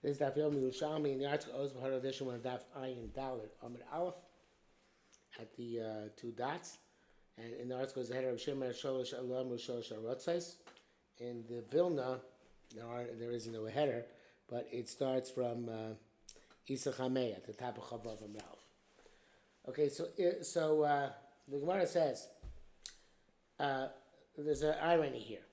This is Daf Yom Yerushalmi in the article Oz B'Har Edition on Daf Ayin Dalet Amid Aleph at the two dots, and in the article is the header of Shemer Sholosh Alam Sholosh Arotzais. In the Vilna, there isn't no header, but it starts from Isa Chamei at the top of Chavav and Ralph. Okay, so the Gemara says there's an irony here.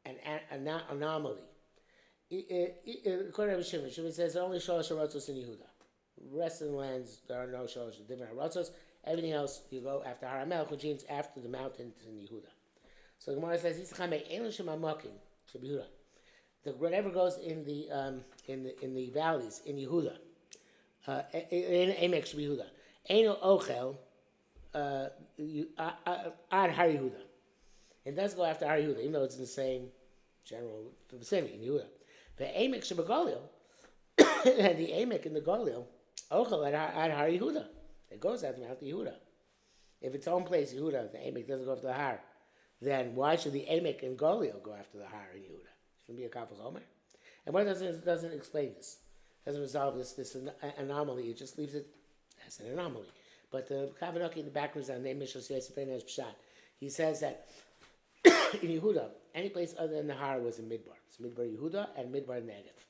An anomaly. According to Shevi'is says only Shalosh Harotzos in Yehuda. The rest of the lands, there are no Shalosh, different Harotzos. Everything else, you go after Har HaMelech, which means after the mountains in Yehuda. So the Gemara says, whatever goes in the valleys in Yehuda, in Emek Yehuda, Eino Ochel Ad Har Yehuda. It does go after Har Yehuda, even though it's in the same general vicinity in Yehuda. The Emek Shebegalil, and the Emek in the Galil, Ochel at Har Yehuda. It goes after Mount Yehuda. If its own place, Yehuda, the Emek doesn't go after the Har, then why should the Emek in Galil go after the Har in Yehuda? Shouldn't be a Kapos Omer. And why doesn't explain this? Doesn't resolve this anomaly. It just leaves it as an anomaly. But the Kavanaki in the background is on name Mishal Yosef Pshat. He says that in Yehuda, any place other than the Har was in Midbar. It's Midbar Yehuda and Midbar Negev.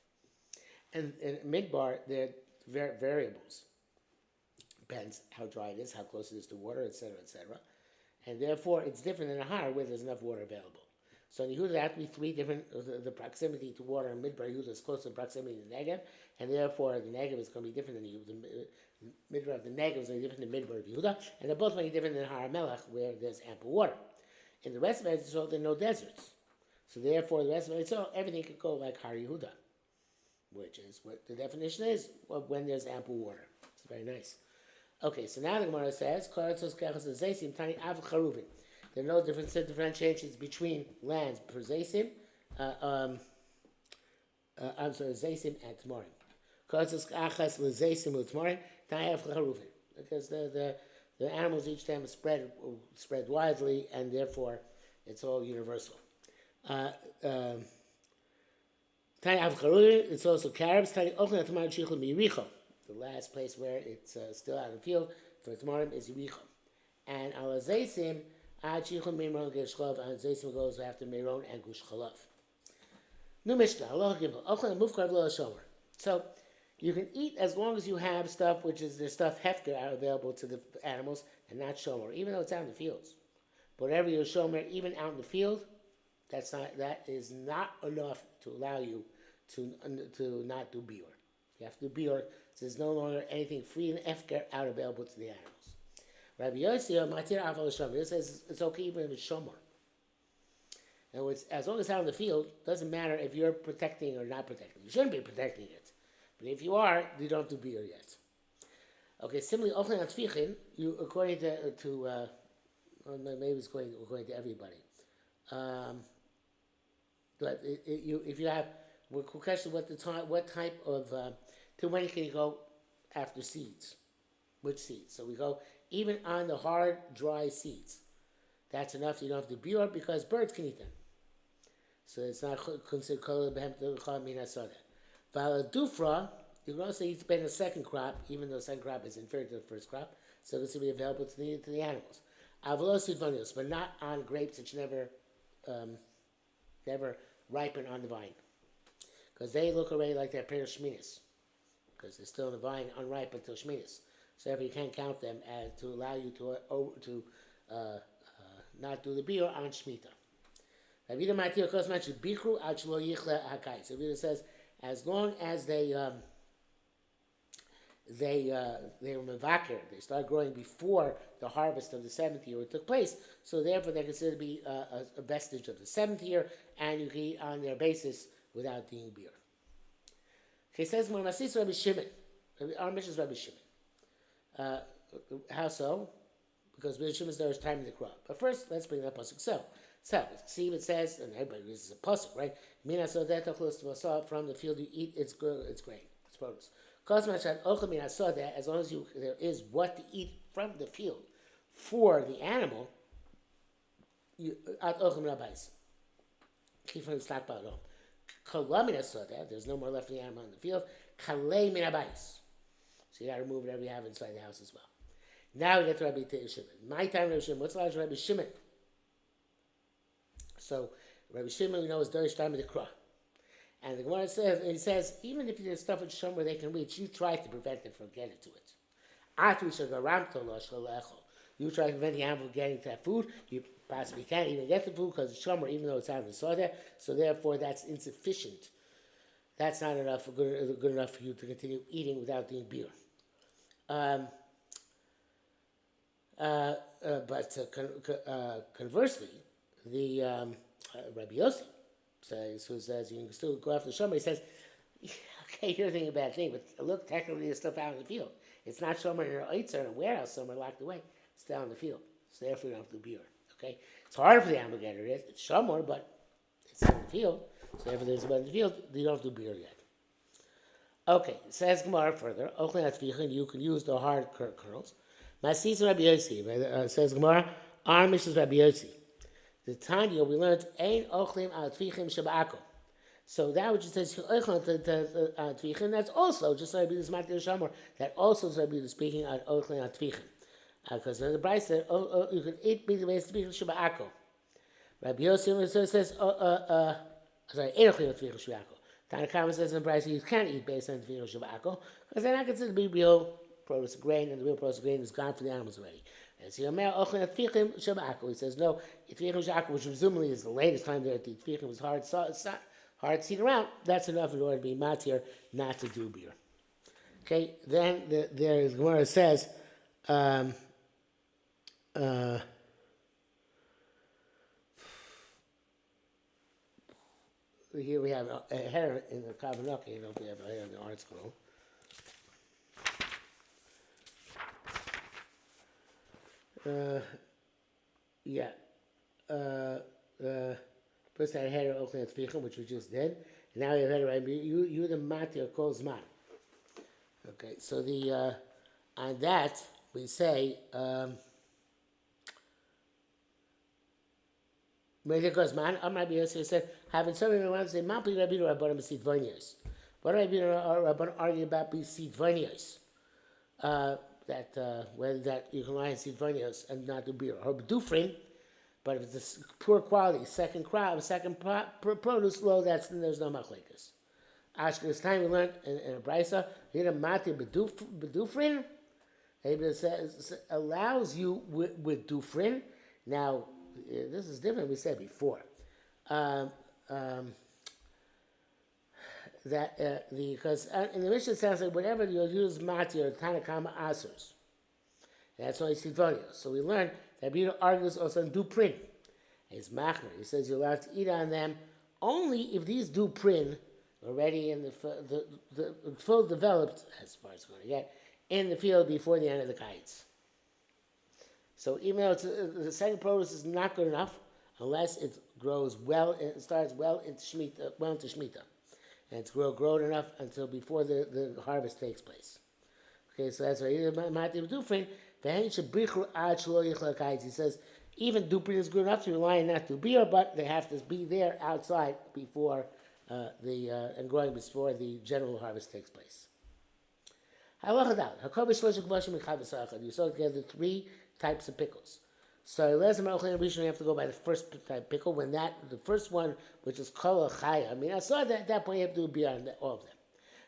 And in Midbar, there are variables. Depends how dry it is, how close it is to water, etc., etc. And therefore, it's different than a Har where there's enough water available. So in Yehuda, there have to be three different, the proximity to water in Midbar Yehuda is close to the proximity to the Negev, and therefore the Negev is going to be different than Yehuda. The Midbar of the Negev is going to be different than Midbar of Yehuda, and they're both going to be different than Har HaMelech where there's ample water. In the rest of Eretz Yisrael, there are no deserts. So therefore, the rest of Eretz Yisrael, everything could go like Har Yehuda, which is what the definition is of when there's ample water. It's very nice. Okay, so now the Gemara says, there are no differentiations between lands for Zaysim, Zaysim and Tamarim. Because the animals each time spread widely, and therefore it's all universal. It's also Caribs. The last place where it's still out in the field for Tamarim is Yericho. And Al Zaysim, Chichum Meron Gush Chalav, and Zaysim goes after Meron and Gush Chalav. New Mishnah, Allah Gimel, Ochlan Mufkar V'lo Shomer. So you can eat as long as you have stuff, which is the stuff hefker are available to the animals, and not shomer, even though it's out in the fields. But whatever you're shomer, even out in the field, that is not enough to allow you to not do biur. You have to do biur, so there's no longer anything free and efker out available to the animals. Rabbi Yossi Matir Aval Shomer says it's okay even if it's shomer. In other words, as long as it's out in the field, doesn't matter if you're protecting or not protecting. You shouldn't be protecting it. But if you are, you don't have to biur yet. Okay, similarly, Ochlan Atfichin, you according to maybe it's according to everybody. But if you have, we'll question what type of to when can you go after seeds? Which seeds? So we go even on the hard, dry seeds. That's enough. You don't have to biur because birds can eat them. So it's not considered kol behem min hasada. Valadufra, you can also eat the second crop, even though the second crop is inferior to the first crop, so this will be available to the animals. Avalos, but not on grapes which never ripen on the vine, because they look already like they're pair of shminis, because they're still in the vine, unripe until shminis. So therefore, you can't count them as to allow you to not do the biur on shmita. So Vida says, as long as they were mevaker, they start growing before the harvest of the 7th year took place, so therefore they're considered to be a vestige of the 7th year, and you can eat on their basis without doing biur. Okay, says Rabbi Shimon. Our mission is Rabbi Shimon. How so? Because Rabbi Shimon is there is time in the crop. But first, let's bring that pasuk. So see what it says, and everybody uses a pasuk, right? Mina so from the field you eat its grain, its produce. As long as there is what to eat from the field for the animal, you at keep from the stockpile at home. Kolamina soda, there's no more left in the animal in the field. Kalei min abayis. So you got to remove whatever you have inside the house as well. Now we get to Rabbi Shimon. My time, Rabbi Shimon. What's the large Rabbi Shimon? So Rabbi Shimon, we know, is Dorish time of the Krah. And the Gemara says, he says, even if there's stuff at Shomer they can reach, you try to prevent them from getting to it. You try to prevent the animal from getting to that food. You possibly can't even get the food because it's Shomer, even though it's out in the soda. So therefore, that's insufficient. That's not enough good enough for you to continue eating without being beer. Conversely, the Rabbi Yossi says, who says you can still go after the shomer. He says, okay, you're thinking a bad thing, but look, technically there's stuff out in the field. It's not shomer in your oitzer in a warehouse somewhere locked away. It's down in the field. So therefore you don't have to do beer. Okay? It's hard for the animal to get it. It's shomer, but it's in the field. So therefore there's about in the field, you don't have to do beer yet. Okay, it says Gemara further, you can use the hard kernels. Masis Rabbi Yossi, says Gemara, our mission is Rabbi Yossi. The Tanya we learned, Ein ochlim al tvichim shabako. So that which it says, al tvichim, that's also, just like this Matir Shamor, that also is Rabbi speaking al ochlim al tvichim. Because the Bryce said, you can eat the way tvichim shabako. Rabbi Yossi says, sorry, Ein ochlim al tvichim shabako. Tanakama says in the Bryce, you can't eat based on tvichim shabako, because they're not considered to be real produce of grain, and the real produce of grain is gone for the animals already. And so he says, no, which presumably is the latest time that the tfichim was hard to seed around, that's enough in order to be matir, not to do beer. Okay, then there is Gemara says, here we have a hair in the Kavanah, you know, we have a hair in the art scroll. First I had an Ochlan Tfichim, which we just did. And now we have had you the Matir Kol Zman. Okay, so the on that we say Matir Kol Zman. Rabbi Yossi said, having somebody around say, Mapi Rabbi Rabbanim B'Sid Vonios. What do Rabbi Rabbanim argue about B'Sid Vonios? Whether that you can lie in sidvonios and not do beer, or dufrin, but if it's a poor quality, second produce low, there's no machlekes. This time we learned in a brisa, here mati bedufrin, it allows you with dufrin. Now this is different. We said before. Because in the Mishnah it sounds like whatever you use mati or tanakama asers. That's only sidvonios. So we learned that Bina argues also on duprin. It's machmer. He says you're allowed to eat on them only if these duprin already in the full developed, as far as it's going to get, in the field before the end of the kites. So even though the second produce is not good enough unless it grows well, it starts well into Shemitah. And it's grown enough until before the harvest takes place. Okay, so that's right. He says, even duprin is good enough to rely on not to beer, but they have to be there outside before and growing before the general harvest takes place. You saw together three types of pickles. So we have to go by the first type pickle. When the first one, which is kol chaya, I mean, I saw that at that point you have to do beer on all of them.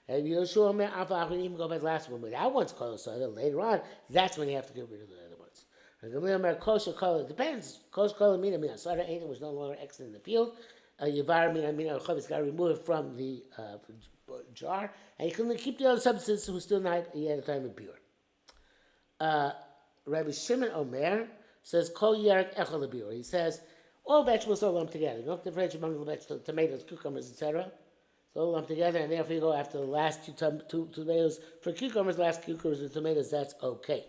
And Yerushalmi Shevi'is even go by the last one, but that one's kol chaya. Later on, that's when you have to get rid of the other ones. And kosher kol, it depends. Kosher kol mean I saw that anything was no longer exiting the field. Yavar mean it's got to remove it from the jar, and you can keep the other substances who still not yet at the time of pure. Rabbi Shimon Omer says kol yerek echol lebir. He says all vegetables are lumped together. You don't differentiate among the vegetables, tomatoes, cucumbers, etc. So all lumped together, and therefore you go after the last two tomatoes. For cucumbers, last cucumbers and tomatoes, that's okay.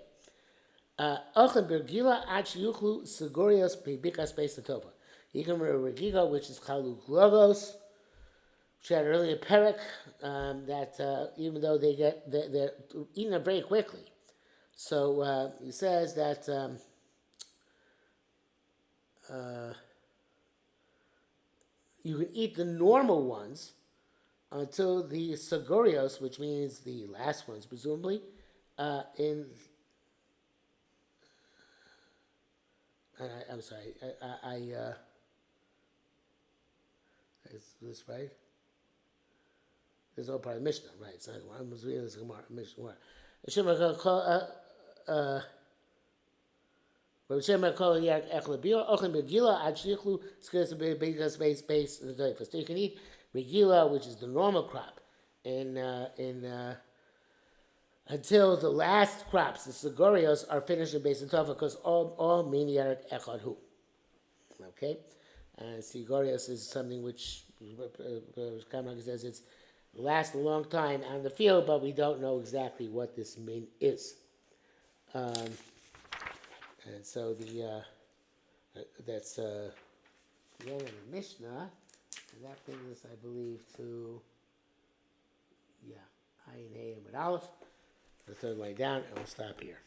Ochem bergila ach yuchlu segurios pebikas beisatova. You can remember regiga, which is chalu glogos, which had earlier perek, that even though they're eaten up very quickly. So he says that you can eat the normal ones until the Sagorios, which means the last ones, presumably, in. I'm sorry. Is this right? This is all part of Mishnah, right? It's not. I was reading this Gemara, Mishnah. But Shem call yak echla bila ochem begila ad shichlu skis bigas base the doifus. So you can eat regila, which is the normal crop, in until the last crops, the segorios, are finished in base and tofa, because all miniarik echad hu. Okay, and segorios is something which Kamag says it's lasts a long time on the field, but we don't know exactly what this min is. And so that's the end of the Mishnah, and that brings us, I believe, to Ayin Hey and Aleph, the third line down, and we'll stop here.